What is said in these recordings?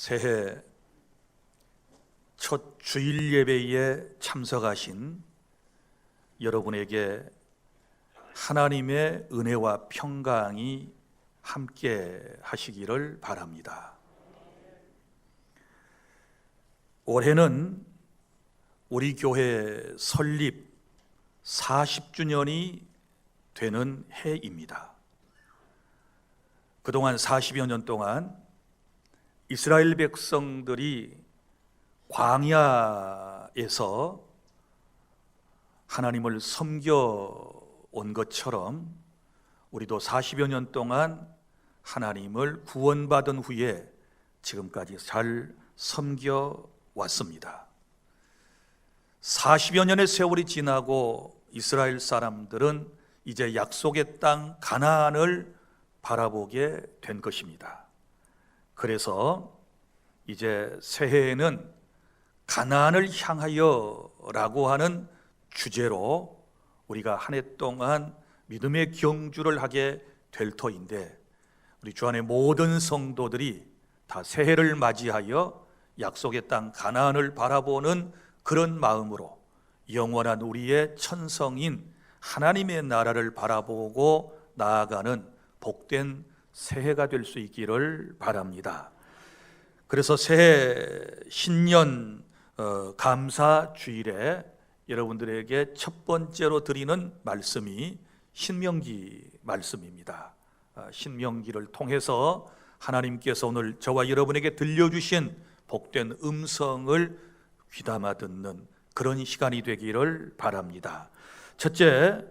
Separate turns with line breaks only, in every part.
새해 첫 주일 예배에 참석하신 여러분에게 하나님의 은혜와 평강이 함께 하시기를 바랍니다. 올해는 우리 교회 설립 40주년이 되는 해입니다. 그동안 40여 년 동안 이스라엘 백성들이 광야에서 하나님을 섬겨온 것처럼 우리도 40여 년 동안 하나님을 구원받은 후에 지금까지 잘 섬겨왔습니다. 40여 년의 세월이 지나고 이스라엘 사람들은 이제 약속의 땅 가나안을 바라보게 된 것입니다. 그래서 이제 새해에는 가나안을 향하여 라고 하는 주제로 우리가 한 해 동안 믿음의 경주를 하게 될 터인데, 우리 주 안의 모든 성도들이 다 새해를 맞이하여 약속의 땅 가나안을 바라보는 그런 마음으로 영원한 우리의 천성인 하나님의 나라를 바라보고 나아가는 복된 새해가 될 수 있기를 바랍니다. 그래서 새해 신년 감사 주일에 여러분들에게 첫 번째로 드리는 말씀이 신명기 말씀입니다. 신명기를 통해서 하나님께서 오늘 저와 여러분에게 들려주신 복된 음성을 귀담아 듣는 그런 시간이 되기를 바랍니다. 첫째,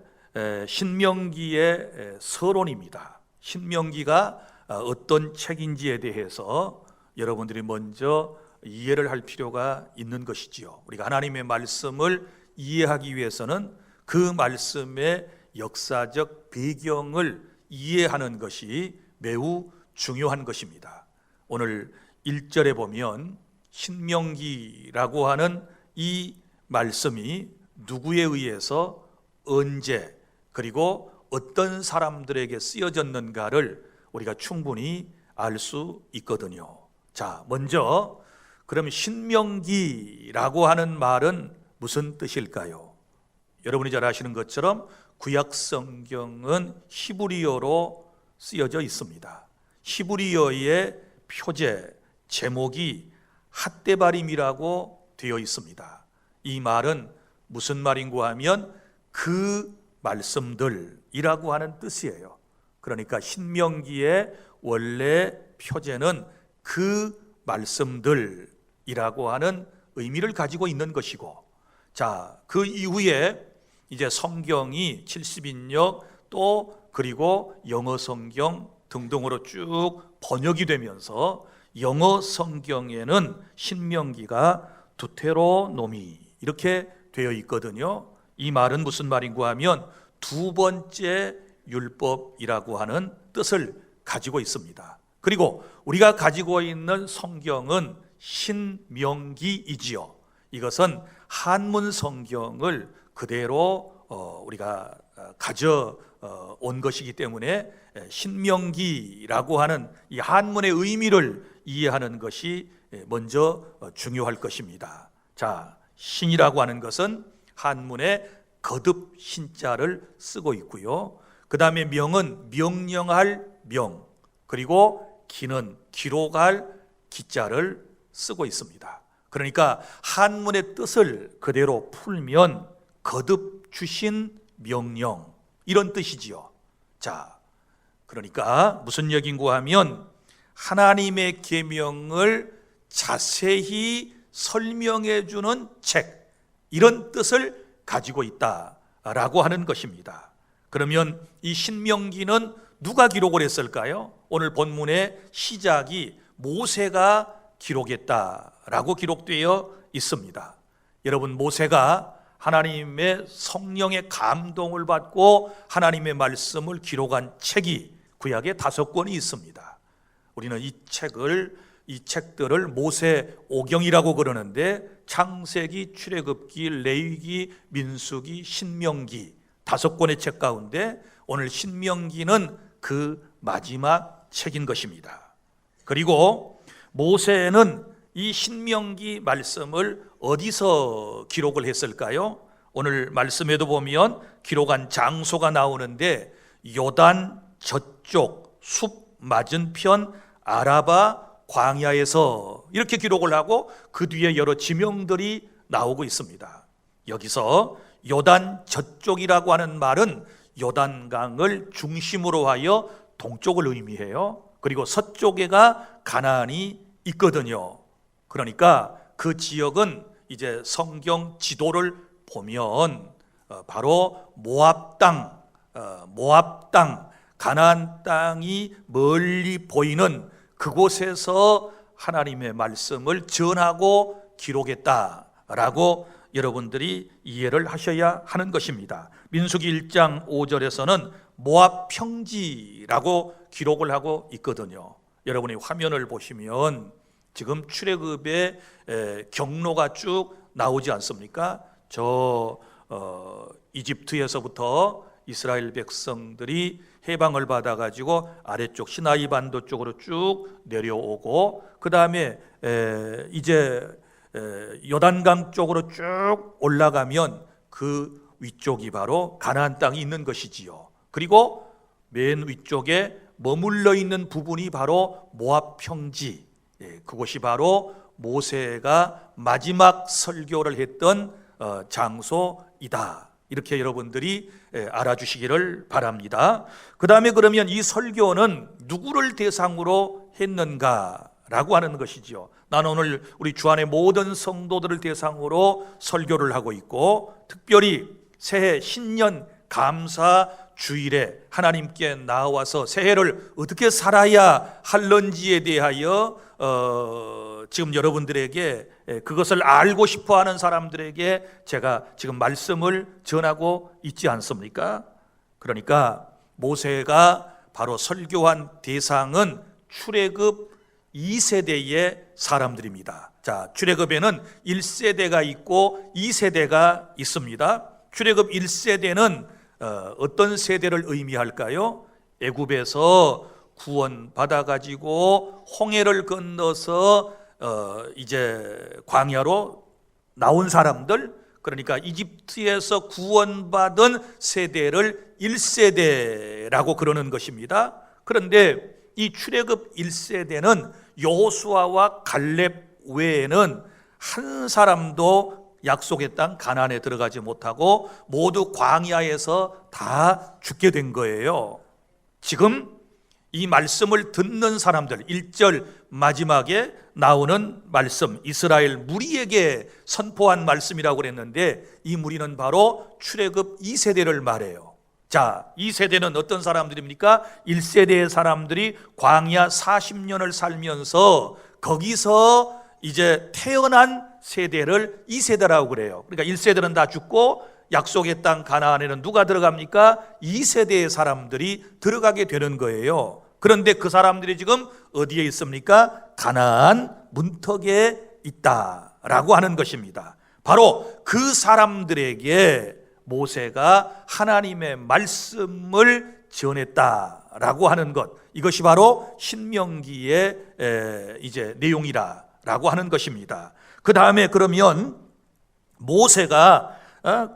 신명기의 서론입니다. 신명기가 어떤 책인지에 대해서 여러분들이 먼저 이해를 할 필요가 있는 것이지요. 우리가 하나님의 말씀을 이해하기 위해서는 그 말씀의 역사적 배경을 이해하는 것이 매우 중요한 것입니다. 오늘 1절에 보면 신명기라고 하는 이 말씀이 누구에 의해서 언제 그리고 어떤 사람들에게 쓰여졌는가를 우리가 충분히 알 수 있거든요. 자, 먼저 그럼 신명기라고 하는 말은 무슨 뜻일까요? 여러분이 잘 아시는 것처럼 구약 성경은 히브리어로 쓰여져 있습니다. 히브리어의 표제 제목이 핫데바림이라고 되어 있습니다. 이 말은 무슨 말인고 하면 그 말씀들이라고 하는 뜻이에요. 그러니까 신명기의 원래 표제는 그 말씀들이라고 하는 의미를 가지고 있는 것이고, 자, 그 이후에 이제 성경이 70인역 또 그리고 영어 성경 등등으로 쭉 번역이 되면서 영어 성경에는 신명기가 두테로노미 이렇게 되어 있거든요. 이 말은 무슨 말인고 하면 두 번째 율법이라고 하는 뜻을 가지고 있습니다. 그리고 우리가 가지고 있는 성경은 신명기이지요. 이것은 한문 성경을 그대로 우리가 가져온 것이기 때문에 신명기라고 하는 이 한문의 의미를 이해하는 것이 먼저 중요할 것입니다. 자, 신이라고 하는 것은 한문에 거듭 신자를 쓰고 있고요. 그 다음에 명은 명령할 명, 그리고 기는 기록할 기자를 쓰고 있습니다. 그러니까 한문의 뜻을 그대로 풀면 거듭 주신 명령 이런 뜻이지요. 자, 그러니까 무슨 얘기인고 하면 하나님의 계명을 자세히 설명해 주는 책, 이런 뜻을 가지고 있다라고 하는 것입니다. 그러면 이 신명기는 누가 기록을 했을까요? 오늘 본문의 시작이 모세가 기록했다라고 기록되어 있습니다. 여러분, 모세가 하나님의 성령의 감동을 받고 하나님의 말씀을 기록한 책이 구약에 5권이 있습니다. 우리는 이 책들을 모세 오경이라고 그러는데 창세기, 출애굽기, 레위기, 민수기, 신명기 5권의 책 가운데 오늘 신명기는 그 마지막 책인 것입니다. 그리고 모세는 이 신명기 말씀을 어디서 기록을 했을까요? 오늘 말씀에도 보면 기록한 장소가 나오는데 요단 저쪽 숲 맞은편 아라바 광야에서 이렇게 기록을 하고 그 뒤에 여러 지명들이 나오고 있습니다. 여기서 요단 저쪽이라고 하는 말은 요단강을 중심으로 하여 동쪽을 의미해요. 그리고 서쪽에가 가나안이 있거든요. 그러니까 그 지역은 이제 성경 지도를 보면 바로 모압 땅, 가나안 땅이 멀리 보이는 그곳에서 하나님의 말씀을 전하고 기록했다라고 여러분들이 이해를 하셔야 하는 것입니다. 민수기 1장 5절에서는 모압 평지라고 기록을 하고 있거든요. 여러분이 화면을 보시면 지금 출애굽의 경로가 쭉 나오지 않습니까? 저 이집트에서부터 이스라엘 백성들이 해방을 받아가지고 아래쪽 시나이 반도 쪽으로 쭉 내려오고 그 다음에 이제 요단강 쪽으로 쭉 올라가면 그 위쪽이 바로 가나안 땅이 있는 것이지요. 그리고 맨 위쪽에 머물러 있는 부분이 바로 모압 평지, 그곳이 바로 모세가 마지막 설교를 했던 장소이다. 이렇게 여러분들이 알아주시기를 바랍니다. 그 다음에 그러면 이 설교는 누구를 대상으로 했는가라고 하는 것이죠. 나는 오늘 우리 주안의 모든 성도들을 대상으로 설교를 하고 있고, 특별히 새해 신년 감사 주일에 하나님께 나와서 새해를 어떻게 살아야 할런지에 대하여 지금 여러분들에게 그것을 알고 싶어하는 사람들에게 제가 지금 말씀을 전하고 있지 않습니까? 그러니까 모세가 바로 설교한 대상은 출애굽 2세대의 사람들입니다. 자, 출애굽에는 1세대가 있고 2세대가 있습니다. 출애굽 1세대는 어떤 세대를 의미할까요? 애굽에서 구원받아 가지고 홍해를 건너서 이제 광야로 나온 사람들, 그러니까 이집트에서 구원받은 세대를 1세대라고 그러는 것입니다. 그런데 이 출애굽 1세대는 여호수아와 갈렙 외에는 한 사람도 약속의 땅 가나안에 들어가지 못하고 모두 광야에서 다 죽게 된 거예요. 지금 이 말씀을 듣는 사람들, 1절 마지막에 나오는 말씀, 이스라엘 무리에게 선포한 말씀이라고 그랬는데 이 무리는 바로 출애굽 2세대를 말해요. 자, 2세대는 어떤 사람들입니까? 1세대의 사람들이 광야 40년을 살면서 거기서 이제 태어난 세대를 2세대라고 그래요. 그러니까 1세대는 다 죽고 약속의 땅 가나안에는 누가 들어갑니까? 2세대의 사람들이 들어가게 되는 거예요. 그런데 그 사람들이 지금 어디에 있습니까? 가나안 문턱에 있다라고 하는 것입니다. 바로 그 사람들에게 모세가 하나님의 말씀을 전했다라고 하는 것, 이것이 바로 신명기의 이제 내용이라고 하는 것입니다. 그 다음에 그러면 모세가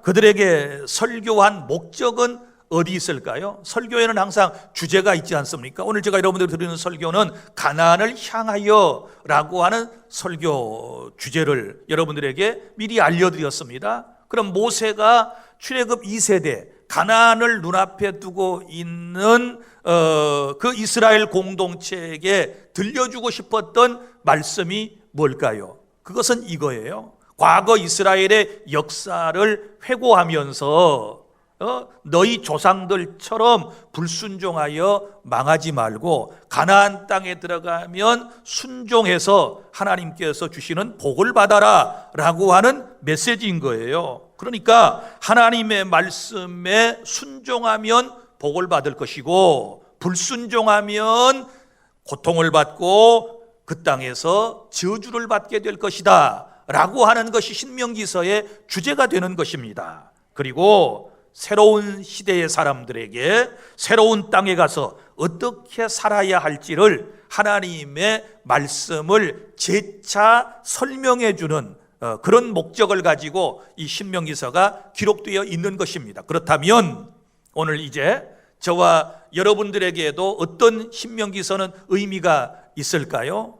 그들에게 설교한 목적은 어디 있을까요? 설교에는 항상 주제가 있지 않습니까? 오늘 제가 여러분들 드리는 설교는 가나안을 향하여라고 하는 설교 주제를 여러분들에게 미리 알려드렸습니다. 그럼 모세가 출애굽 2세대 가나안을 눈앞에 두고 있는 그 이스라엘 공동체에게 들려주고 싶었던 말씀이 뭘까요? 그것은 이거예요. 과거 이스라엘의 역사를 회고하면서 너희 조상들처럼 불순종하여 망하지 말고 가나안 땅에 들어가면 순종해서 하나님께서 주시는 복을 받아라 라고 하는 메시지인 거예요. 그러니까 하나님의 말씀에 순종하면 복을 받을 것이고 불순종하면 고통을 받고 그 땅에서 저주를 받게 될 것이다 라고 하는 것이 신명기서의 주제가 되는 것입니다. 그리고 새로운 시대의 사람들에게 새로운 땅에 가서 어떻게 살아야 할지를 하나님의 말씀을 재차 설명해 주는 그런 목적을 가지고 이 신명기서가 기록되어 있는 것입니다. 그렇다면 오늘 이제 저와 여러분들에게도 어떤 신명기서는 의미가 있을까요?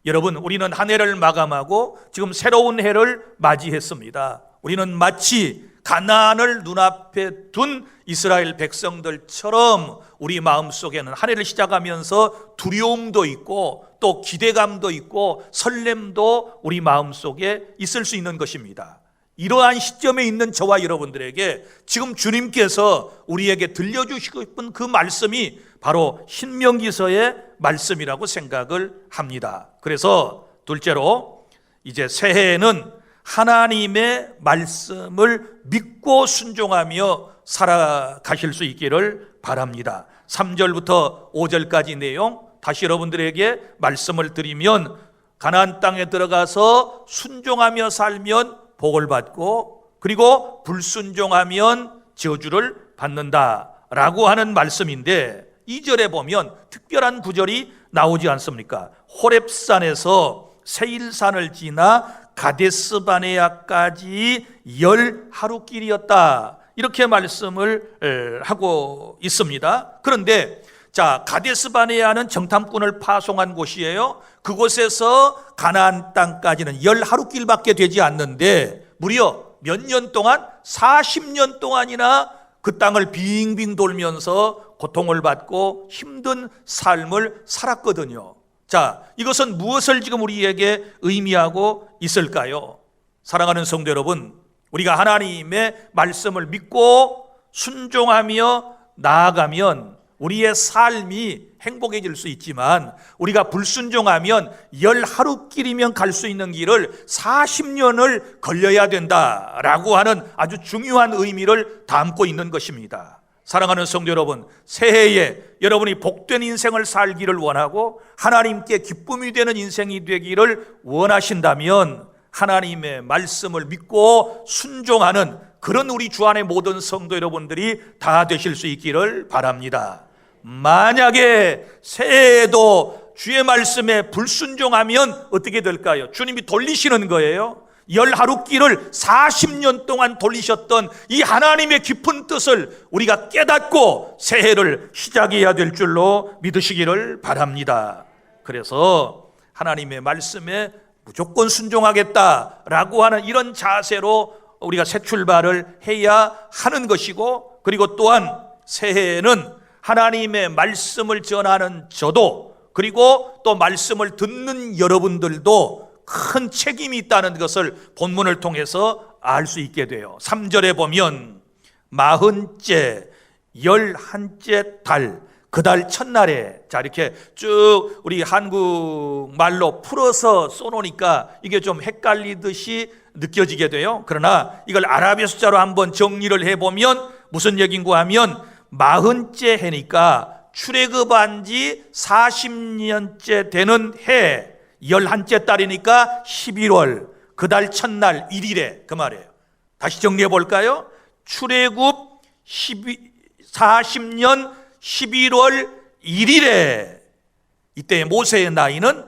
여러분, 우리는 한 해를 마감하고 지금 새로운 해를 맞이했습니다. 우리는 마치 가나안을 눈앞에 둔 이스라엘 백성들처럼 우리 마음속에는 한 해를 시작하면서 두려움도 있고 또 기대감도 있고 설렘도 우리 마음속에 있을 수 있는 것입니다. 이러한 시점에 있는 저와 여러분들에게 지금 주님께서 우리에게 들려주시고 싶은 그 말씀이 바로 신명기서의 말씀이라고 생각을 합니다. 그래서 둘째로 이제 새해에는 하나님의 말씀을 믿고 순종하며 살아가실 수 있기를 바랍니다. 3절부터 5절까지 내용 다시 여러분들에게 말씀을 드리면, 가나안 땅에 들어가서 순종하며 살면 복을 받고, 그리고 불순종하면 저주를 받는다라고 하는 말씀인데, 2절에 보면 특별한 구절이 나오지 않습니까? 호렙산에서 세일산을 지나 가데스 바네아까지 10하루길이었다, 이렇게 말씀을 하고 있습니다. 그런데 자, 가데스 바네아는 정탐꾼을 파송한 곳이에요. 그곳에서 가나안 땅까지는 10하루길밖에 되지 않는데 무려 몇 년 동안, 40년 동안이나 그 땅을 빙빙 돌면서 고통을 받고 힘든 삶을 살았거든요. 자, 이것은 무엇을 지금 우리에게 의미하고 있을까요? 사랑하는 성도 여러분, 우리가 하나님의 말씀을 믿고 순종하며 나아가면 우리의 삶이 행복해질 수 있지만, 우리가 불순종하면 10하루길이면 갈 수 있는 길을 40년을 걸려야 된다라고 하는 아주 중요한 의미를 담고 있는 것입니다. 사랑하는 성도 여러분, 새해에 여러분이 복된 인생을 살기를 원하고 하나님께 기쁨이 되는 인생이 되기를 원하신다면 하나님의 말씀을 믿고 순종하는 그런 우리 주 안의 모든 성도 여러분들이 다 되실 수 있기를 바랍니다. 만약에 새해에도 주의 말씀에 불순종하면 어떻게 될까요? 주님이 돌리시는 거예요. 10하루길을 40년 동안 돌리셨던 이 하나님의 깊은 뜻을 우리가 깨닫고 새해를 시작해야 될 줄로 믿으시기를 바랍니다. 그래서 하나님의 말씀에 무조건 순종하겠다라고 하는 이런 자세로 우리가 새 출발을 해야 하는 것이고, 그리고 또한 새해에는 하나님의 말씀을 전하는 저도, 그리고 또 말씀을 듣는 여러분들도 큰 책임이 있다는 것을 본문을 통해서 알 수 있게 돼요. 3절에 보면 40째 11째 달, 그 달 첫날에, 자, 이렇게 쭉 우리 한국말로 풀어서 써놓으니까 이게 좀 헷갈리듯이 느껴지게 돼요. 그러나 이걸 아라비아 숫자로 한번 정리를 해보면 무슨 얘기인가 하면 40째 해니까 출애굽한 지 40년째 되는 해, 11째 달이니까 11월, 그 달 첫날 1일에, 그 말이에요. 다시 정리해 볼까요? 출애굽 40년 11월 1일에 이때 모세의 나이는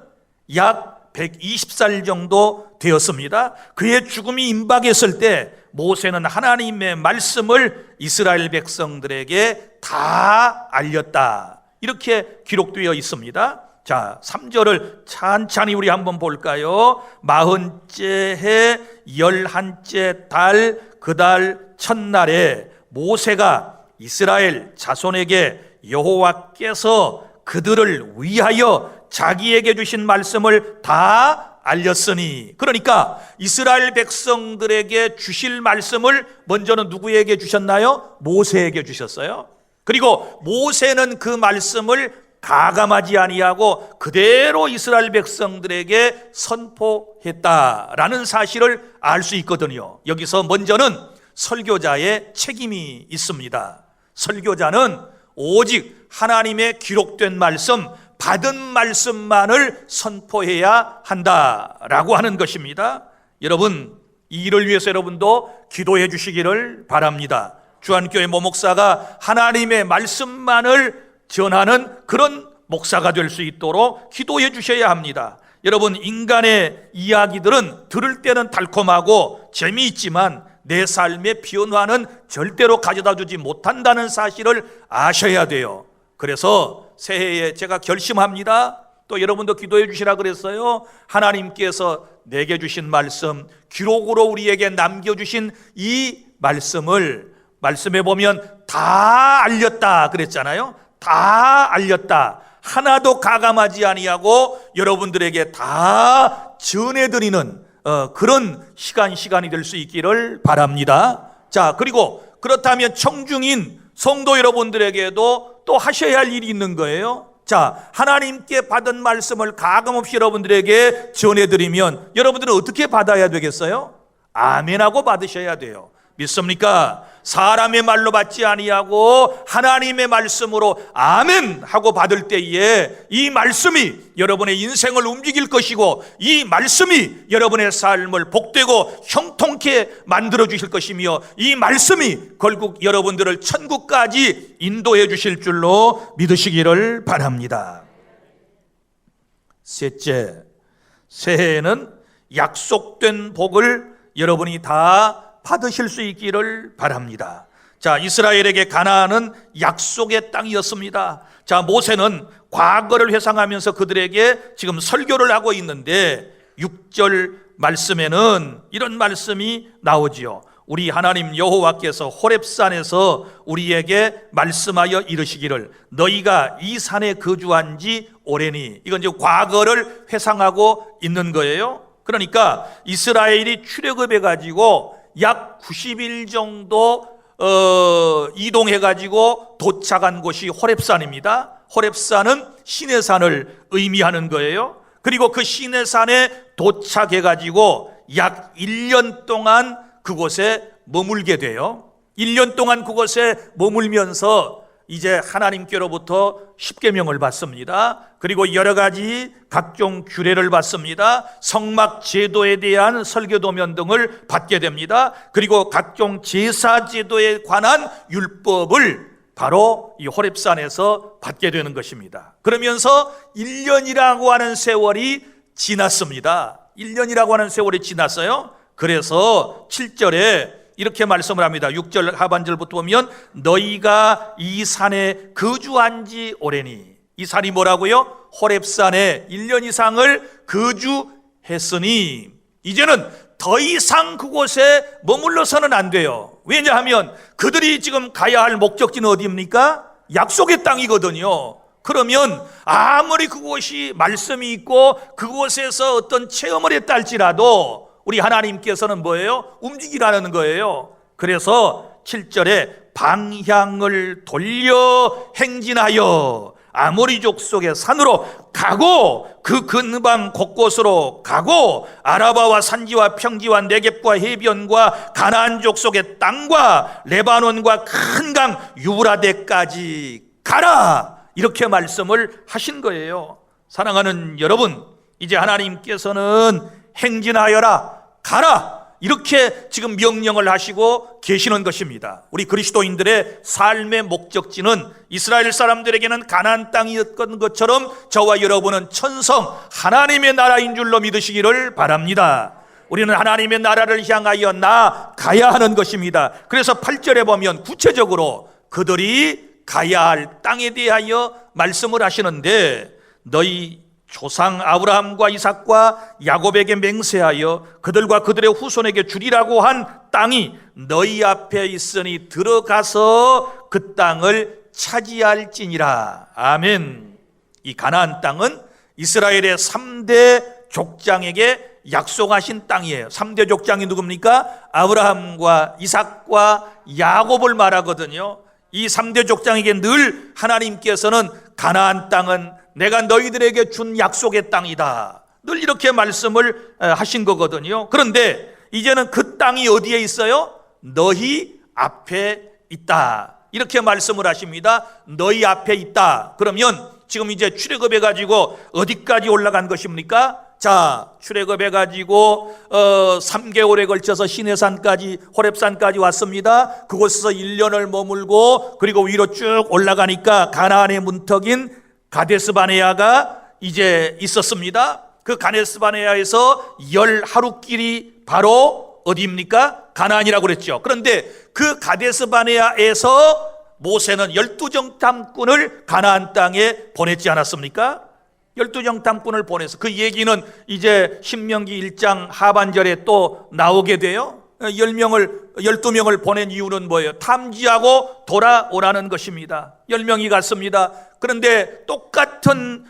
약 120살 정도 되었습니다. 그의 죽음이 임박했을 때 모세는 하나님의 말씀을 이스라엘 백성들에게 다 알렸다, 이렇게 기록되어 있습니다. 자, 3절을 찬찬히 우리 한번 볼까요? 40째 해 11째 달, 그 달 첫날에 모세가 이스라엘 자손에게 여호와께서 그들을 위하여 자기에게 주신 말씀을 다 알렸으니, 그러니까 이스라엘 백성들에게 주실 말씀을 먼저는 누구에게 주셨나요? 모세에게 주셨어요. 그리고 모세는 그 말씀을 가감하지 아니하고 그대로 이스라엘 백성들에게 선포했다라는 사실을 알 수 있거든요. 여기서 먼저는 설교자의 책임이 있습니다. 설교자는 오직 하나님의 기록된 말씀, 받은 말씀만을 선포해야 한다라고 하는 것입니다. 여러분, 이 일을 위해서 여러분도 기도해 주시기를 바랍니다. 주한교회 모목사가 하나님의 말씀만을 전하는 그런 목사가 될 수 있도록 기도해 주셔야 합니다. 여러분, 인간의 이야기들은 들을 때는 달콤하고 재미있지만 내 삶의 변화는 절대로 가져다 주지 못한다는 사실을 아셔야 돼요. 그래서 새해에 제가 결심합니다. 또 여러분도 기도해 주시라 그랬어요. 하나님께서 내게 주신 말씀, 기록으로 우리에게 남겨주신 이 말씀해 보면 다 알렸다 그랬잖아요. 다 알렸다. 하나도 가감하지 아니하고 여러분들에게 다 전해드리는 그런 시간이 될 수 있기를 바랍니다. 자, 그리고 그렇다면 청중인 성도 여러분들에게도 또 하셔야 할 일이 있는 거예요. 자, 하나님께 받은 말씀을 가감없이 여러분들에게 전해드리면 여러분들은 어떻게 받아야 되겠어요? 아멘하고 받으셔야 돼요. 믿습니까? 사람의 말로 받지 아니하고 하나님의 말씀으로 아멘 하고 받을 때에 이 말씀이 여러분의 인생을 움직일 것이고 이 말씀이 여러분의 삶을 복되고 형통케 만들어 주실 것이며 이 말씀이 결국 여러분들을 천국까지 인도해 주실 줄로 믿으시기를 바랍니다. 셋째, 새해에는 약속된 복을 여러분이 다 받으실 수 있기를 바랍니다. 자, 이스라엘에게 가나안은 약속의 땅이었습니다. 자, 모세는 과거를 회상하면서 그들에게 지금 설교를 하고 있는데 6절 말씀에는 이런 말씀이 나오지요. 우리 하나님 여호와께서 호렙산에서 우리에게 말씀하여 이르시기를 너희가 이 산에 거주한 지 오래니. 이건 이제 과거를 회상하고 있는 거예요. 그러니까 이스라엘이 출애굽해 가지고 약 90일 정도 이동해가지고 도착한 곳이 호렙산입니다. 호렙산은 신의 산을 의미하는 거예요. 그리고 그 신의 산에 도착해가지고 약 1년 동안 그곳에 머물게 돼요. 1년 동안 그곳에 머물면서 이제 하나님께로부터 십계명을 받습니다. 그리고 여러 가지 각종 규례를 받습니다. 성막 제도에 대한 설교도면 등을 받게 됩니다. 그리고 각종 제사 제도에 관한 율법을 바로 이 호렙산에서 받게 되는 것입니다. 그러면서 1년이라고 하는 세월이 지났습니다. 1년이라고 하는 세월이 지났어요. 그래서 7절에 이렇게 말씀을 합니다. 6절 하반절부터 보면 너희가 이 산에 거주한 지 오래니. 이 산이 뭐라고요? 호렙산에 1년 이상을 거주했으니 이제는 더 이상 그곳에 머물러서는 안 돼요. 왜냐하면 그들이 지금 가야 할 목적지는 어디입니까? 약속의 땅이거든요. 그러면 아무리 그곳이 말씀이 있고 그곳에서 어떤 체험을 했다 할지라도 우리 하나님께서는 뭐예요? 움직이라는 거예요. 그래서 7절에 방향을 돌려 행진하여 아모리 족속의 산으로 가고 그 근방 곳곳으로 가고 아라바와 산지와 평지와 네겝과 해변과 가나안 족속의 땅과 레바논과 큰 강 유브라데까지 가라. 이렇게 말씀을 하신 거예요. 사랑하는 여러분, 이제 하나님께서는 행진하여라, 가라, 이렇게 지금 명령을 하시고 계시는 것입니다. 우리 그리스도인들의 삶의 목적지는 이스라엘 사람들에게는 가나안 땅이었던 것처럼 저와 여러분은 천성 하나님의 나라인 줄로 믿으시기를 바랍니다. 우리는 하나님의 나라를 향하여 나아가야 하는 것입니다. 그래서 8절에 보면 구체적으로 그들이 가야 할 땅에 대하여 말씀을 하시는데 너희 조상 아브라함과 이삭과 야곱에게 맹세하여 그들과 그들의 후손에게 주리라고 한 땅이 너희 앞에 있으니 들어가서 그 땅을 차지할지니라. 아멘. 이 가나안 땅은 이스라엘의 3대 족장에게 약속하신 땅이에요. 3대 족장이 누굽니까? 아브라함과 이삭과 야곱을 말하거든요. 이 3대 족장에게 늘 하나님께서는 가나안 땅은 내가 너희들에게 준 약속의 땅이다, 늘 이렇게 말씀을 하신 거거든요. 그런데 이제는 그 땅이 어디에 있어요? 너희 앞에 있다, 이렇게 말씀을 하십니다. 너희 앞에 있다. 그러면 지금 이제 출애굽해 가지고 어디까지 올라간 것입니까? 자, 출애굽해가지고 3개월에 걸쳐서 시내산까지, 호렙산까지 왔습니다. 그곳에서 1년을 머물고 그리고 위로 쭉 올라가니까 가나안의 문턱인 가데스바네아가 이제 있었습니다. 그 가데스바네아에서 10하루길이 바로 어디입니까? 가나안이라고 그랬죠. 그런데 그 가데스바네아에서 모세는 12정탐꾼을 가나안 땅에 보냈지 않았습니까? 12정탐꾼을 보내서, 그 얘기는 이제 신명기 1장 하반절에 또 나오게 돼요. 12명을 보낸 이유는 뭐예요? 탐지하고 돌아오라는 것입니다. 10명이 갔습니다. 그런데 똑같은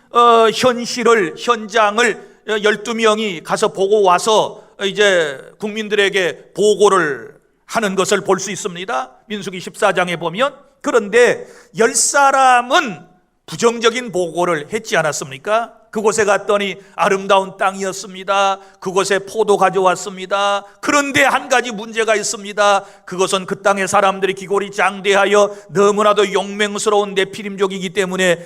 현장을 12명이 가서 보고 와서 이제 국민들에게 보고를 하는 것을 볼 수 있습니다. 민수기 14장에 보면. 그런데 10사람은 부정적인 보고를 했지 않았습니까? 그곳에 갔더니 아름다운 땅이었습니다. 그곳에 포도 가져왔습니다. 그런데 한 가지 문제가 있습니다. 그것은 그 땅의 사람들이 기골이 장대하여 너무나도 용맹스러운 네피림족이기 때문에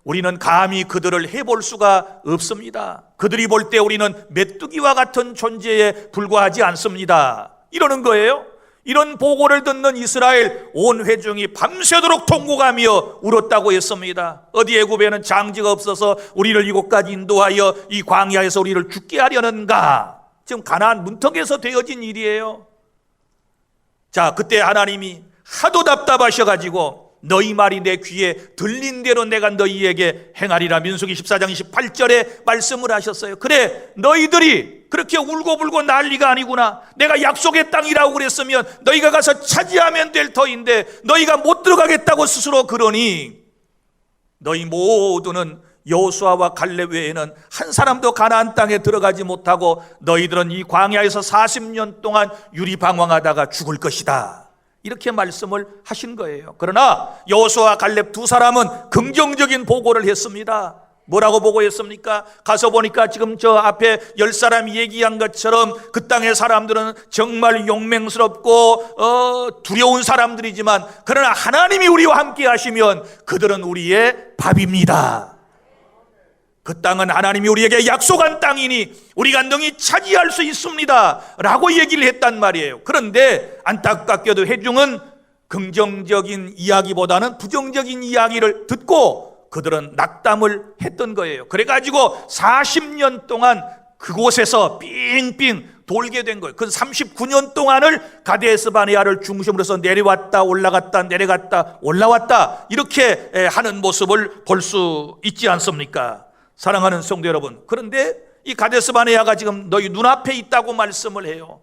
우리는 감히 그들을 해볼 수가 없습니다. 그들이 볼 때 우리는 메뚜기와 같은 존재에 불과하지 않습니다. 이러는 거예요. 이런 보고를 듣는 이스라엘 온 회중이 밤새도록 통곡하며 울었다고 했습니다. 어디 애굽에는 장지가 없어서 우리를 이곳까지 인도하여 이 광야에서 우리를 죽게 하려는가? 지금 가나안 문턱에서 되어진 일이에요. 자, 그때 하나님이 하도 답답하셔가지고 너희 말이 내 귀에 들린 대로 내가 너희에게 행하리라. 민수기 14장 28절에 말씀을 하셨어요. 그래, 너희들이 그렇게 울고불고 난리가 아니구나. 내가 약속의 땅이라고 그랬으면 너희가 가서 차지하면 될 터인데 너희가 못 들어가겠다고 스스로 그러니 너희 모두는 여호수아와 갈렙 외에는 한 사람도 가나안 땅에 들어가지 못하고 너희들은 이 광야에서 40년 동안 유리방황하다가 죽을 것이다. 이렇게 말씀을 하신 거예요. 그러나 여호수아와 갈렙 두 사람은 긍정적인 보고를 했습니다. 뭐라고 보고했습니까? 가서 보니까 지금 저 앞에 10사람이 얘기한 것처럼 그 땅의 사람들은 정말 용맹스럽고 두려운 사람들이지만 그러나 하나님이 우리와 함께 하시면 그들은 우리의 밥입니다. 그 땅은 하나님이 우리에게 약속한 땅이니 우리가 능히 차지할 수 있습니다 라고 얘기를 했단 말이에요. 그런데 안타깝게도 회중은 긍정적인 이야기보다는 부정적인 이야기를 듣고 그들은 낙담을 했던 거예요. 그래가지고 40년 동안 그곳에서 삥삥 돌게 된 거예요. 그 39년 동안을 가데스바네아를 중심으로 해서 내려왔다 올라갔다 내려갔다 올라왔다 이렇게 하는 모습을 볼 수 있지 않습니까? 사랑하는 성도 여러분, 그런데 이 가데스바네아가 지금 너희 눈앞에 있다고 말씀을 해요.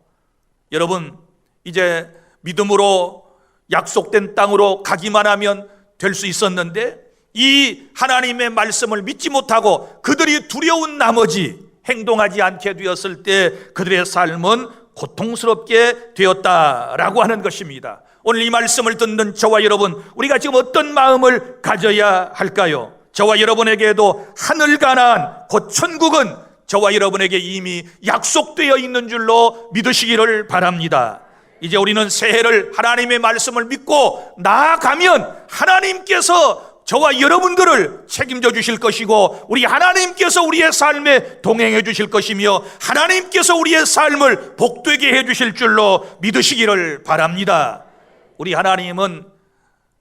여러분, 이제 믿음으로 약속된 땅으로 가기만 하면 될 수 있었는데 이 하나님의 말씀을 믿지 못하고 그들이 두려운 나머지 행동하지 않게 되었을 때 그들의 삶은 고통스럽게 되었다라고 하는 것입니다. 오늘 이 말씀을 듣는 저와 여러분, 우리가 지금 어떤 마음을 가져야 할까요? 저와 여러분에게도 하늘 가나안 곧 천국은 저와 여러분에게 이미 약속되어 있는 줄로 믿으시기를 바랍니다. 이제 우리는 새해를 하나님의 말씀을 믿고 나아가면 하나님께서 저와 여러분들을 책임져 주실 것이고 우리 하나님께서 우리의 삶에 동행해 주실 것이며 하나님께서 우리의 삶을 복되게 해 주실 줄로 믿으시기를 바랍니다. 우리 하나님은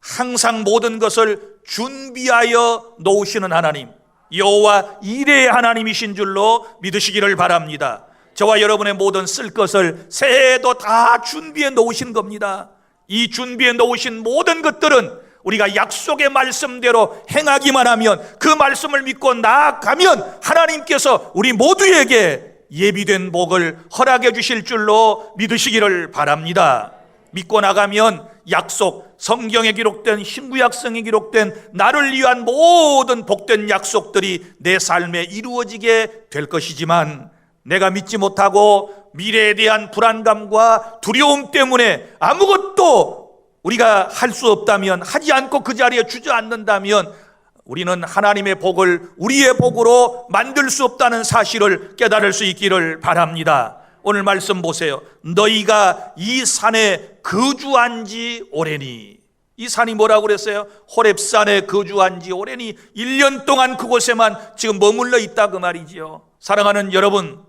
항상 모든 것을 준비하여 놓으시는 하나님, 여호와 이레의 하나님이신 줄로 믿으시기를 바랍니다. 저와 여러분의 모든 쓸 것을 새해에도 다 준비해 놓으신 겁니다. 이 준비해 놓으신 모든 것들은 우리가 약속의 말씀대로 행하기만 하면, 그 말씀을 믿고 나아가면 하나님께서 우리 모두에게 예비된 복을 허락해 주실 줄로 믿으시기를 바랍니다. 믿고 나가면 약속, 성경에 기록된, 신구약성에 기록된 나를 위한 모든 복된 약속들이 내 삶에 이루어지게 될 것이지만, 내가 믿지 못하고 미래에 대한 불안감과 두려움 때문에 아무것도 우리가 할 수 없다면, 하지 않고 그 자리에 주저앉는다면 우리는 하나님의 복을 우리의 복으로 만들 수 없다는 사실을 깨달을 수 있기를 바랍니다. 오늘 말씀 보세요. 너희가 이 산에 거주한 지 오래니. 이 산이 뭐라고 그랬어요? 호렙산에 거주한 지 오래니 1년 동안 그곳에만 지금 머물러 있다 그 말이지요. 사랑하는 여러분,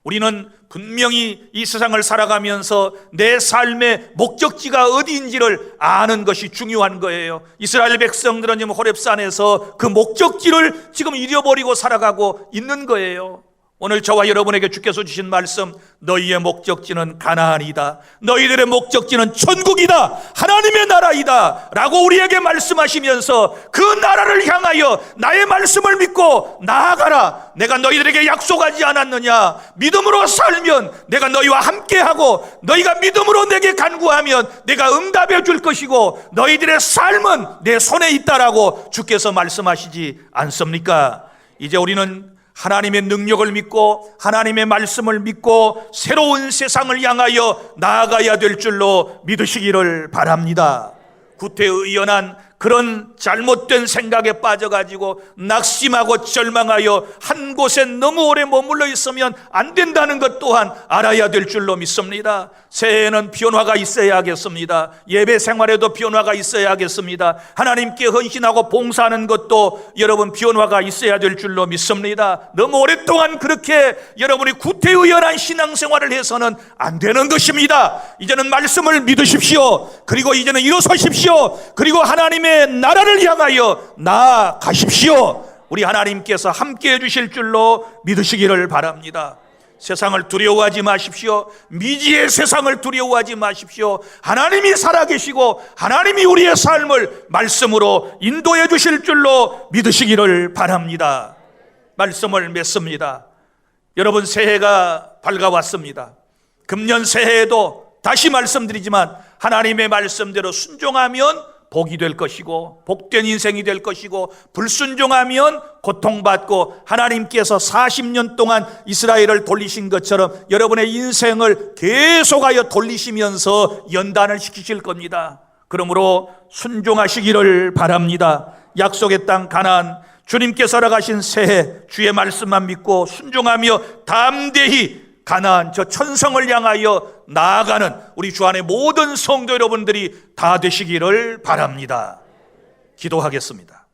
우리는 분명히 이 세상을 살아가면서 내 삶의 목적지가 어디인지를 아는 것이 중요한 거예요. 이스라엘 백성들은 지금 호렙산에서 그 목적지를 지금 잃어버리고 살아가고 있는 거예요. 오늘 저와 여러분에게 주께서 주신 말씀, 너희의 목적지는 가나안이다, 너희들의 목적지는 천국이다, 하나님의 나라이다 라고 우리에게 말씀하시면서 그 나라를 향하여 나의 말씀을 믿고 나아가라, 내가 너희들에게 약속하지 않았느냐, 믿음으로 살면 내가 너희와 함께하고 너희가 믿음으로 내게 간구하면 내가 응답해 줄 것이고 너희들의 삶은 내 손에 있다라고 주께서 말씀하시지 않습니까? 이제 우리는 하나님의 능력을 믿고 하나님의 말씀을 믿고 새로운 세상을 향하여 나아가야 될 줄로 믿으시기를 바랍니다. 구태의연한 그런 잘못된 생각에 빠져가지고 낙심하고 절망하여 한 곳에 너무 오래 머물러 있으면 안 된다는 것 또한 알아야 될 줄로 믿습니다. 새해에는 변화가 있어야겠습니다. 예배 생활에도 변화가 있어야겠습니다. 하나님께 헌신하고 봉사하는 것도 여러분 변화가 있어야 될 줄로 믿습니다. 너무 오랫동안 그렇게 여러분이 구태의연한 신앙생활을 해서는 안 되는 것입니다. 이제는 말씀을 믿으십시오. 그리고 이제는 일어서십시오. 그리고 하나님의 나라를 향하여 나아가십시오. 우리 하나님께서 함께해 주실 줄로 믿으시기를 바랍니다. 세상을 두려워하지 마십시오. 미지의 세상을 두려워하지 마십시오. 하나님이 살아계시고 하나님이 우리의 삶을 말씀으로 인도해 주실 줄로 믿으시기를 바랍니다. 말씀을 맺습니다. 여러분, 새해가 밝아왔습니다. 금년 새해에도 다시 말씀드리지만 하나님의 말씀대로 순종하면 복이 될 것이고 복된 인생이 될 것이고, 불순종하면 고통받고 하나님께서 40년 동안 이스라엘을 돌리신 것처럼 여러분의 인생을 계속하여 돌리시면서 연단을 시키실 겁니다. 그러므로 순종하시기를 바랍니다. 약속의 땅 가나안, 주님께서 허락하신 새해 주의 말씀만 믿고 순종하며 담대히 가나안 저 천성을 향하여 나아가는 우리 주 안의 모든 성도 여러분들이 다 되시기를 바랍니다. 기도하겠습니다.